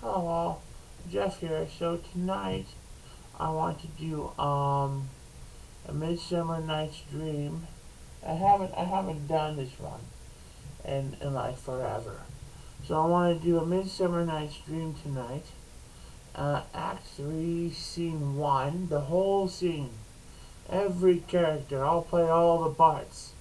Hello, Jeff here. So tonight I want to do a Midsummer Night's Dream. I haven't done this one in like forever. So I want to do a Midsummer Night's Dream tonight. Act 3, Scene 1, the whole scene. Every character. I'll play all the parts.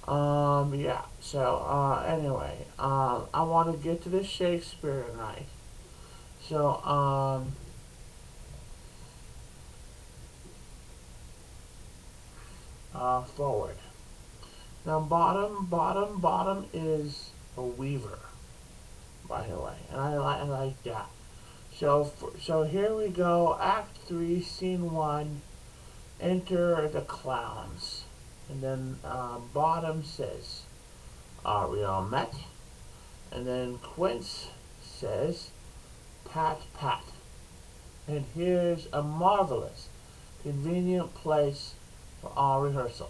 Yeah. So, anyway, I want to get to the Shakespeare tonight. So, forward. Now, bottom is a weaver, by the way, and I like that. So here we go. Act 3, Scene 1. Enter the clowns, and then bottom says, "Are we all met?" And then Quince says, "Pat, pat." And here's a marvelous, convenient place for our rehearsal.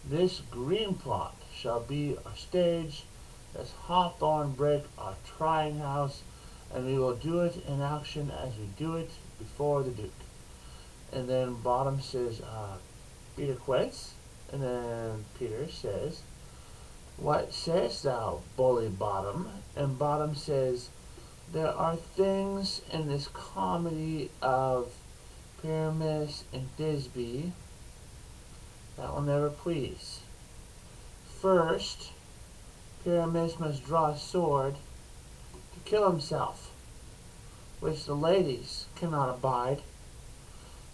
This green plot shall be our stage, this hawthorn brick our trying house, and we will do it in action as we do it before the Duke. And then bottom says, Peter quits, and then Peter says, "What sayest thou, bully bottom?" And bottom says, "There are things in this comedy of Pyramus and Thisbe that will never please. First, Pyramus must draw a sword to kill himself, which the ladies cannot abide.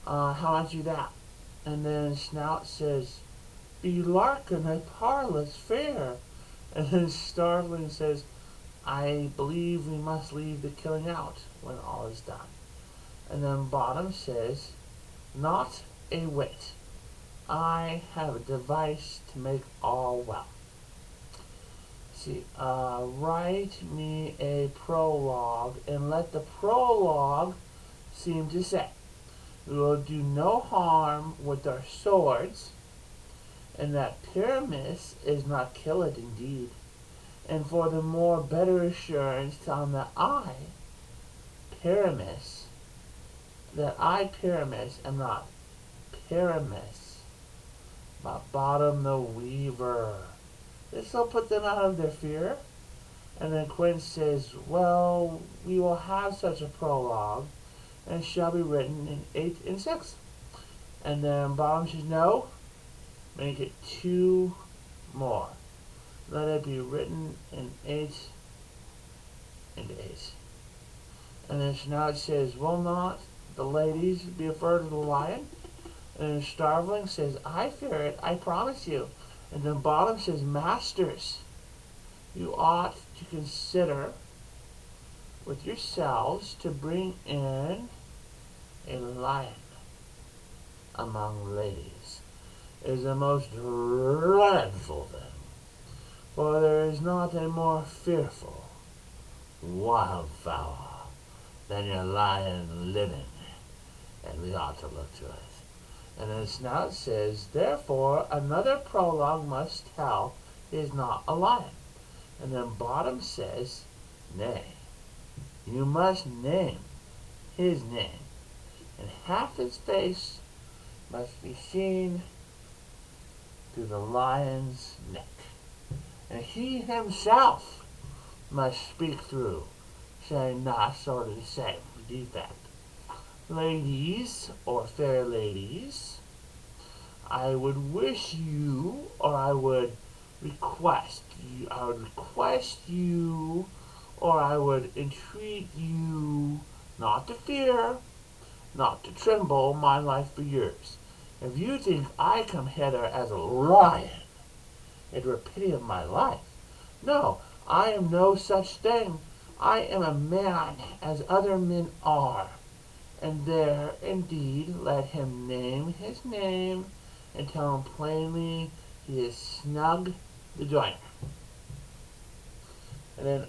How answer you that?" And then Snout says, "Be Larkin a parlous fair." And then Starveling says, "I believe we must leave the killing out when all is done." And then Bottom says, "Not a whit. I have a device to make all well." See, write me a prologue, and let the prologue seem to say, "We will do no harm with our swords, and that Pyramus is not killed indeed. And for the more better assurance, tell him that Pyramus, Pyramus, am not Pyramus, but Bottom the Weaver." This will put them out of their fear. And then Quince says, "Well, we will have such a prologue, and it shall be written in 8 and 6. And then Bottom says, "No, make it 2 more. Let it be written in 8 and 8. And then Snout says, "Will not the ladies be afraid of the lion?" And then Starveling says, "I fear it, I promise you." And then Bottom says, "Masters, you ought to consider with yourselves to bring in a lion among ladies. It is a most dreadful thing, for there is not a more fearful wildfowl than your lion living, and we ought to look to it." And then Snout says, "Therefore another prologue must tell he is not a lion." And then Bottom says, "Nay, you must name his name, and half his face must be seen through the lion's neck, and he himself must speak through, saying not sort of the same defect. Ladies, or fair ladies, I would wish you, or I would request you, or I would entreat you not to fear, not to tremble my life for yours. If you think I come hither as a lion, it were pity of my life. No, I am no such thing. I am a man as other men are. And there, indeed, let him name his name, and tell him plainly he is Snug the Joiner." And then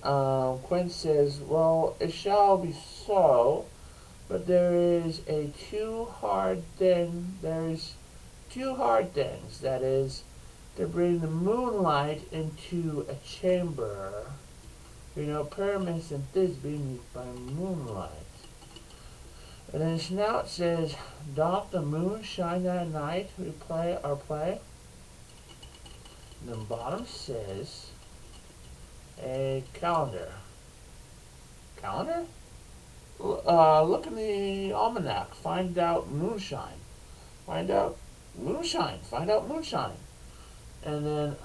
Quince says, "Well, it shall be so, but there is two hard things. That is, to bring the moonlight into a chamber Pyramus and Thisbe meet by moonlight. And then Snout says, doth the moon shine that night we play our play? And then Bottom says, a calendar. Calendar? Look in the almanac. Find out moonshine. Find out moonshine. Find out moonshine. And then,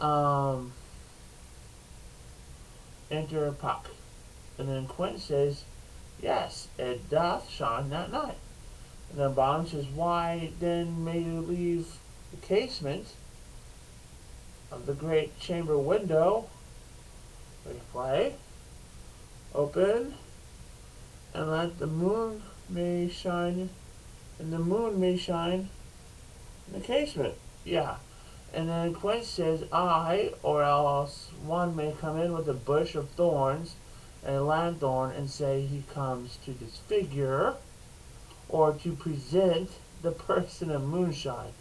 enter Puck. And then Quint says, yes, it doth shine that night. And then Bottom says, why then may you leave the casement of the great chamber window, play, open, and let the moon may shine, and the moon may shine in the casement. Yeah. And then Quint says, or else one may come in with a bush of thorns and a lanthorn and say he comes to disfigure or to present the person of moonshine.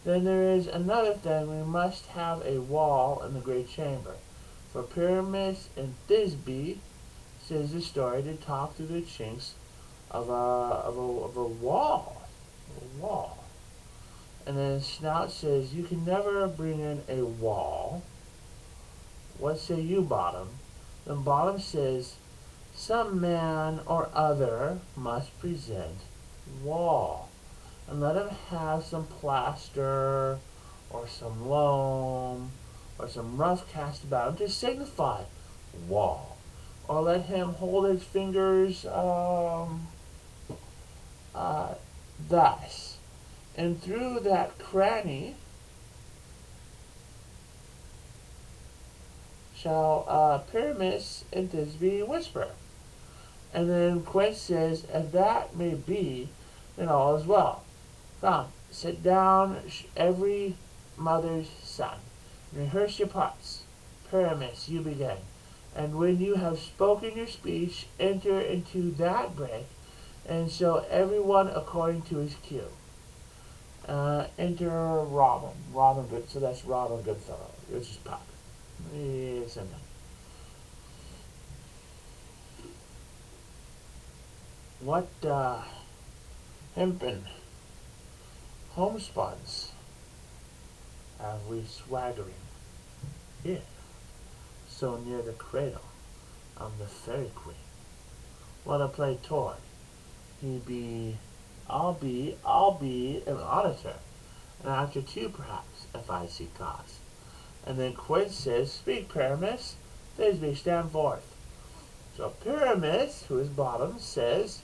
Then there is another thing, we must have a wall in the great chamber. For Pyramus and Thisbe, says the story, to talk through the chinks of a wall. A wall. And then Snout says, you can never bring in a wall. What say you, Bottom? Then Bottom says, some man or other must present wall. And let him have some plaster or some loam or some rough cast about him to signify wall. Or let him hold his fingers thus. And through that cranny shall Pyramus and Thisbe whisper. And then Quint says, if that may be, then all is well. Come, sit down, every mother's son. Rehearse your parts. Pyramus, you begin. And when you have spoken your speech, enter into that break, and show everyone according to his cue. Enter Robin. Robin Good. So that's Robin Goodfellow. This is Puck. It's in there. What hempen homespuns have we swaggering here, so near the cradle of the fairy queen? What a play toward I'll be an auditor, and after two perhaps, if I see cause. And then Quint says, speak, Pyramus, Thisbe, stand forth. So Pyramus, who is Bottom, says,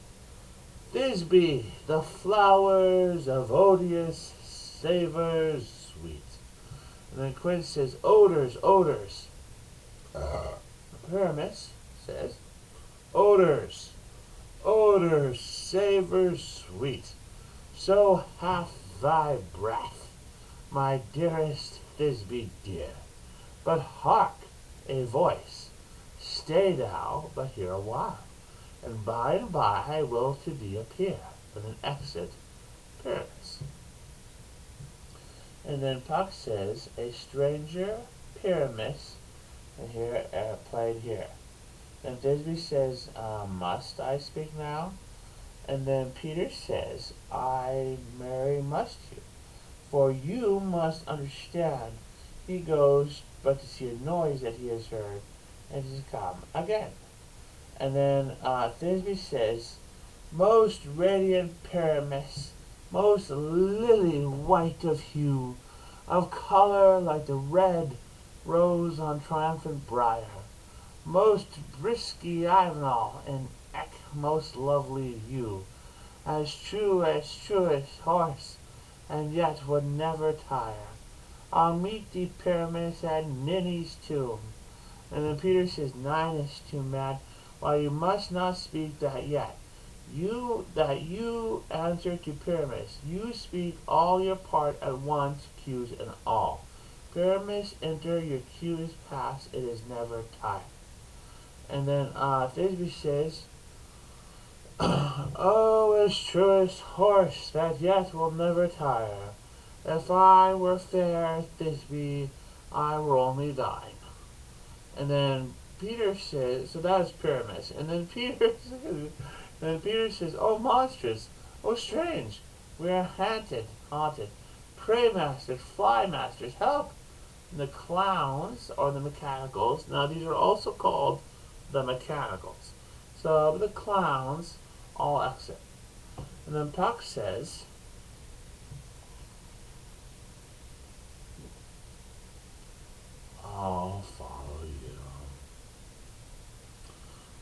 Thisbe, the flowers of odious savors sweet. And then Quint says, odors, odors. Pyramus says, odors, odors, savors sweet. So hath thy breath, my dearest Thisbe dear. But hark, a voice, stay thou but here a while, and by I will to thee appear, with an exit Pyramus. And then Puck says, a stranger Pyramus, and here played here. Then Thisbe says, must I speak now? And then Peter says, I, Mary, must you. For you must understand, he goes but to see a noise that he has heard, and to come again. And then Thisbe says, most radiant Pyramus, most lily white of hue, of color like the red rose on triumphant briar, most brisky Ivanal, and most lovely you, as truest horse, and yet would never tire. I'll meet thee, Pyramus, at Ninny's tomb. And then Peter says, 9 is too mad. Why, you must not speak that yet. You answer to Pyramus. You speak all your part at once, cues and all. Pyramus, enter, your cue is past, it is never time. And then Thisbe says, oh, as truest horse that yet will never tire. If I were fair, Thisbe, I were only thine. And then Peter says, so that is Pyramus. And then Peter says, oh monstrous, oh strange, we are haunted. Pray masters, fly masters, help! And the clowns, or the mechanicals, now these are also called the mechanicals. So the clowns all exit. And then Puck says, I'll follow you.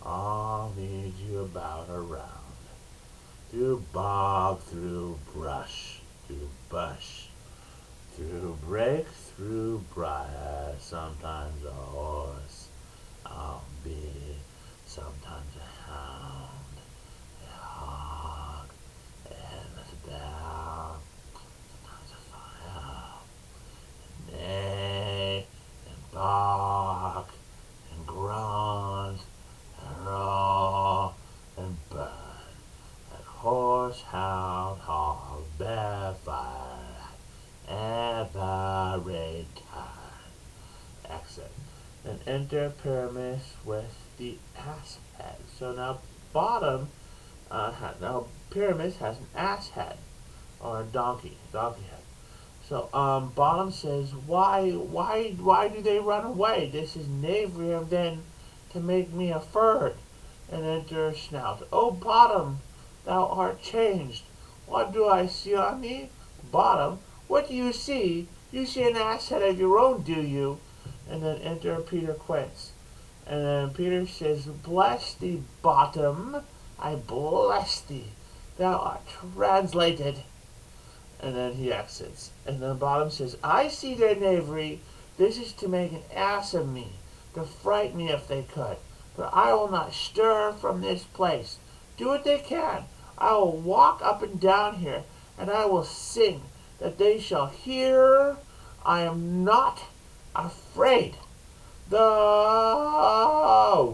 I'll lead you about around. Through bog, through brush, through bush, through brake, through briar. Sometimes a horse I'll be, sometimes a hound, a hog, and a bear, sometimes a fire, and neigh, and bark, and grunt, and roar, and burn. Horse, hound, hog, bear, fire, every kind. Exit. And enter Pyramus with the ass head. So now now Pyramus has an ass head, or a donkey head. So Bottom says, why do they run away? This is knavery of them to make me a ferd. And enter Snout. Oh Bottom, thou art changed. What do I see on thee? Bottom, what do you see? You see an ass head of your own, do you? And then enter Peter Quince. And then Peter says, bless thee, Bottom, I bless thee. Thou art translated. And then he exits. And then Bottom says, I see their knavery. This is to make an ass of me, to fright me if they could. But I will not stir from this place. Do what they can. I will walk up and down here, and I will sing, that they shall hear I am not afraid. The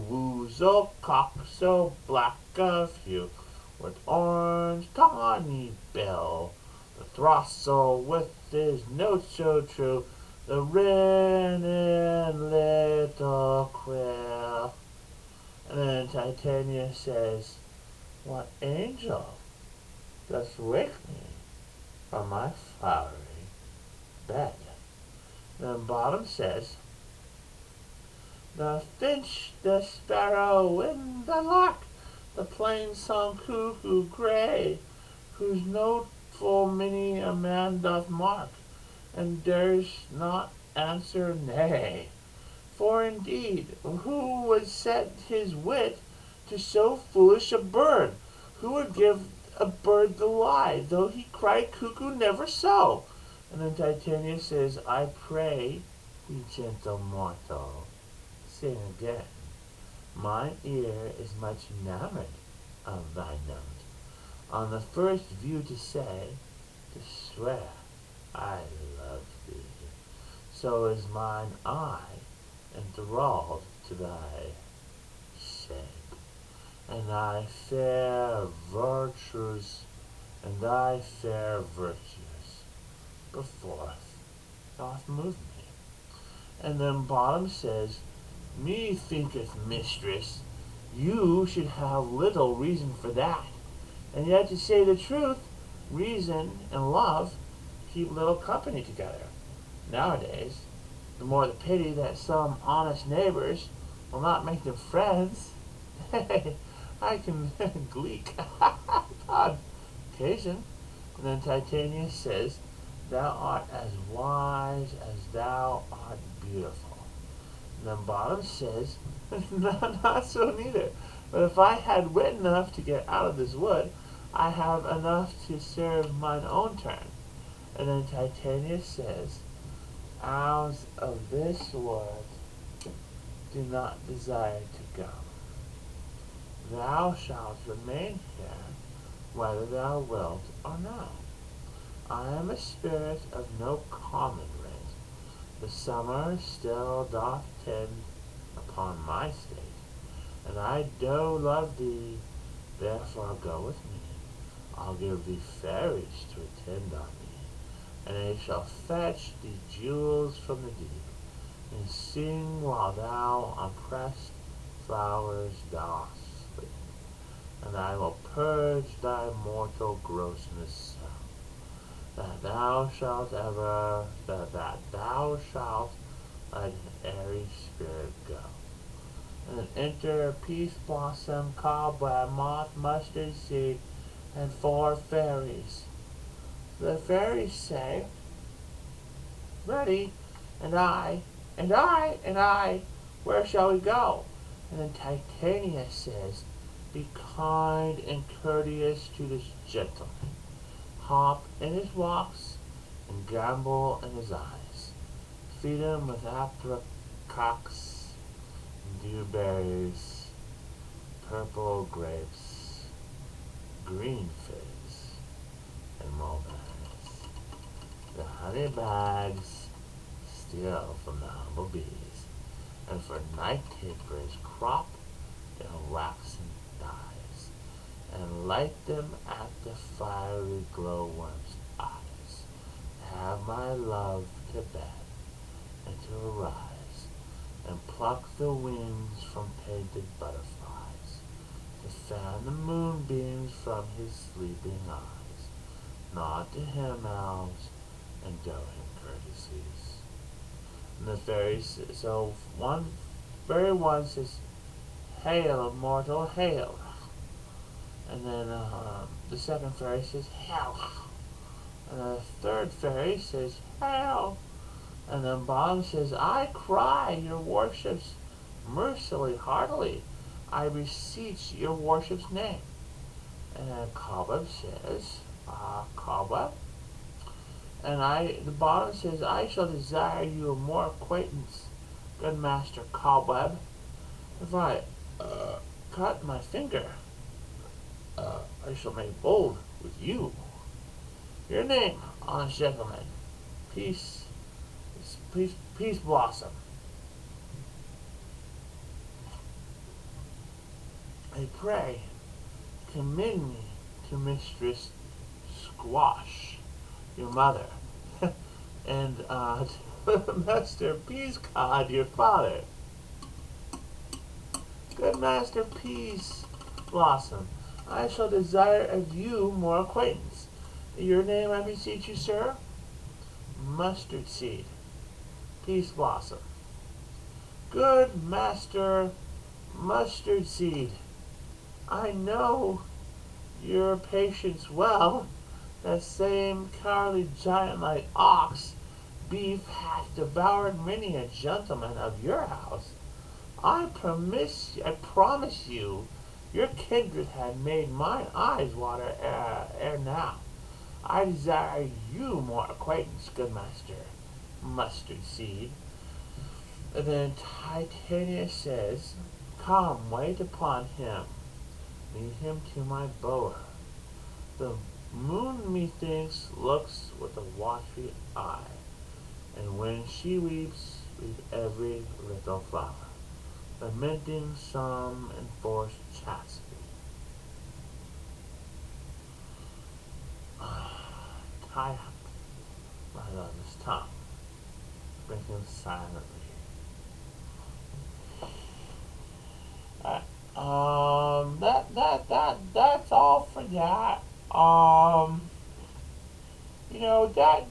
woozle cock so black of hue, with orange tawny bill, the throstle with his note so true, the written little quill. And then Titania says, what angel doth wake me from my flowery bed? Then Bottom says, the finch, the sparrow, and the lark, the plain song cuckoo gray, whose note full many a man doth mark, and dares not answer nay. For indeed, who would set his wit to so foolish a bird? Who would give a bird the lie, though he cried cuckoo never so? And then Titania says, I pray thee, gentle mortal, sing again. Mine ear is much enamored of thy note. On the first view to say, to swear, I love thee. So is mine eye enthralled to thy shape. And thy fair virtues, before doth move me. And then Bottom says, methinketh, mistress, you should have little reason for that. And yet, to say the truth, reason and love keep little company together. Nowadays, the more the pity that some honest neighbors will not make them friends. I can gleek on occasion. And then Titania says, thou art as wise as thou art beautiful. And then Bottom says, not so neither. But if I had wit enough to get out of this wood, I have enough to serve mine own turn. And then Titania says, owls of this world do not desire to go. Thou shalt remain here, whether thou wilt or no. I am a spirit of no common rate. The summer still doth tend upon my state, and I do love thee, therefore go with me. I'll give thee fairies to attend on thee, and they shall fetch thee jewels from the deep, and sing while thou oppressed flowers thou sleep, and I will purge thy mortal grossness so, that thou shalt like an airy spirit go. And then enter peace blossom, cobweb, moth, mustard seed, and four fairies. The fairies say, ready, and I, where shall we go? And then Titania says, be kind and courteous to this gentleman. Hop in his walks and gambol in his eyes. Feed him with apricocks, dewberries, purple grapes, green figs, and mulberries. The honey bags steal from the humble bees, and for night tapers crop in waxen dyes, and light them at the fiery glowworm's eyes. Have my love to bed, and to arise, and pluck the wings from painted butterflies, to fan the moonbeams from his sleeping eyes. Nod to him, elves, and do him courtesies. And the fairies, so one fairy one says, hail, mortal, hail. And then the second fairy says, hail. And the third fairy says, hail. And then Bong says, I cry your worships mercifully, heartily. I beseech your worship's name. And then Cobweb says, Cobweb. And the bottom says, I shall desire you more acquaintance, good master Cobweb. If I cut my finger, I shall make bold with you. Your name, honest gentleman, peace blossom. I pray, commend me to Mistress Squash, your mother, and Master Peascod, your father. Good Master Peace Blossom, I shall desire of you more acquaintance. Your name, I beseech you, sir? Mustard Seed, Peace Blossom. Good Master Mustard Seed, I know your patience well. That same cowardly giant like ox beef hath devoured many a gentleman of your house. I promise you, your kindred had made mine eyes water ere now. I desire you more acquaintance, good master Mustard Seed. And then Titania says, come, wait upon him. Lead him to my bower. The moon, methinks, looks with a watery eye, and when she weeps, weep every little flower, lamenting some enforced chastity. Tie up my lover's tongue, bring him silently. That's all for that.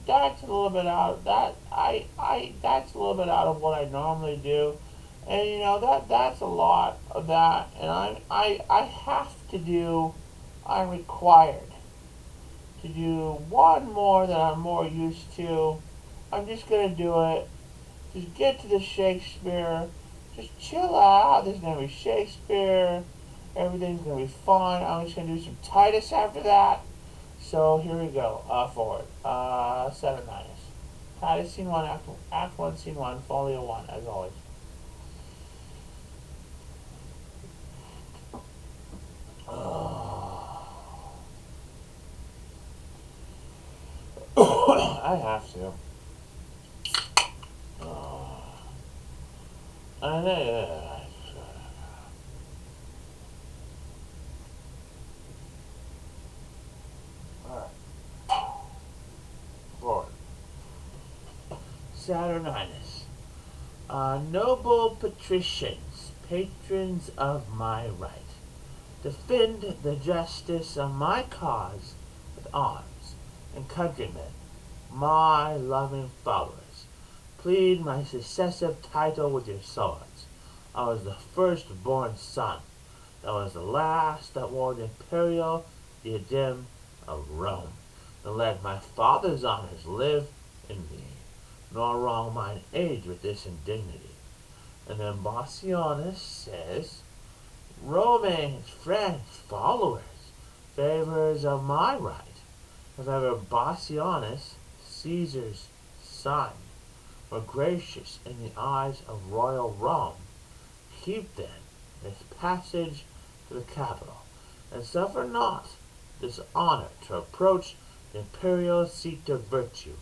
That's a little bit out. That's a little bit out of what I normally do, and that's a lot of that. And I have to do. I'm required to do one more that I'm more used to. I'm just gonna do it. Just get to the Shakespeare. Just chill out. There's gonna be Shakespeare. Everything's gonna be fun. I'm just gonna do some Titus after that. So here we go. Forward. Saturnitis. Titus Scene 1, Act 1, Scene 1, Folio 1, as always. I have to. Forward. Saturninus. Noble patricians, patrons of my right, defend the justice of my cause with arms, and countrymen, my loving followers, plead my successive title with your swords. I was the firstborn son, that was the last that wore the imperial diadem of Rome, and let my father's honors live in me, nor wrong mine age with this indignity. And then Bassianus says, Romans, friends, followers, favors of my right, if ever Bassianus, Caesar's son, were gracious in the eyes of royal Rome, keep then this passage to the capital, and suffer not this honor to approach the imperial seat of virtue,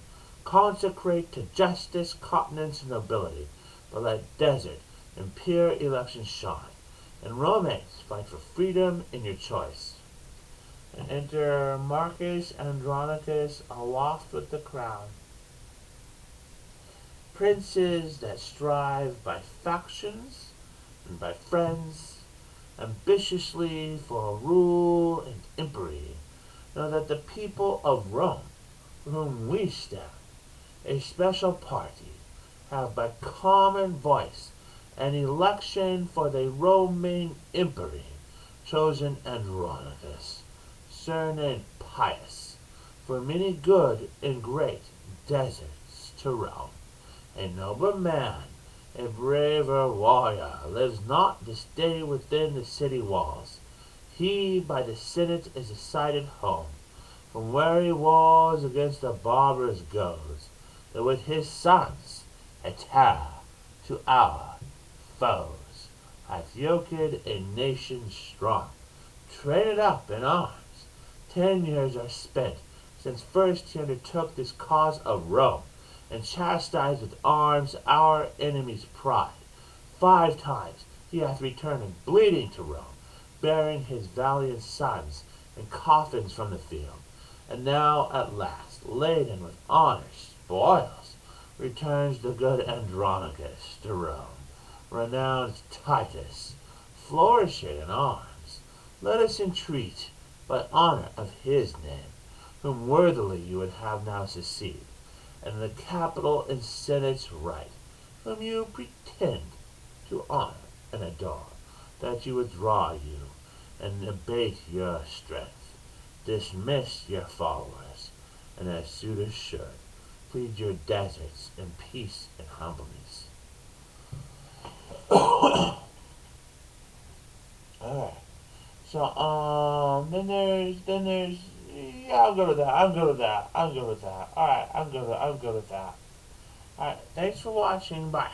consecrate to justice, continence, and nobility, but let desert and pure election shine, and Romans fight for freedom in your choice. And enter Marcus Andronicus aloft with the crown. Princes that strive by factions and by friends, ambitiously for rule and empery, know that the people of Rome, for whom we stand, a special party, have by common voice an election for the Roman emperor, chosen Andronicus, surnamed Pius, for many good and great deserts to Rome. A noble man, a braver warrior, lives not this day within the city walls. He by the Senate is decided home, from where he wars against the barbarous goes, that with his sons a terror to our foes hath yoked a nation strong, trained up in arms. 10 years are spent since first he undertook this cause of Rome, and chastised with arms our enemy's pride. 5 times he hath returned bleeding to Rome, bearing his valiant sons in coffins from the field, and now at last, laden with honors, spoils, returns the good Andronicus to Rome, renowned Titus, flourishing in arms. Let us entreat, by honor of his name, whom worthily you would have now succeed, and the capital and senate's right, whom you pretend to honor and adore, that you withdraw you, and abate your strength, dismiss your followers, and as suitors should, plead your deserts in peace and humbleness. Alright. So, then there's, yeah, I'll go with that. Alright, I'm good with that. Alright, thanks for watching. Bye.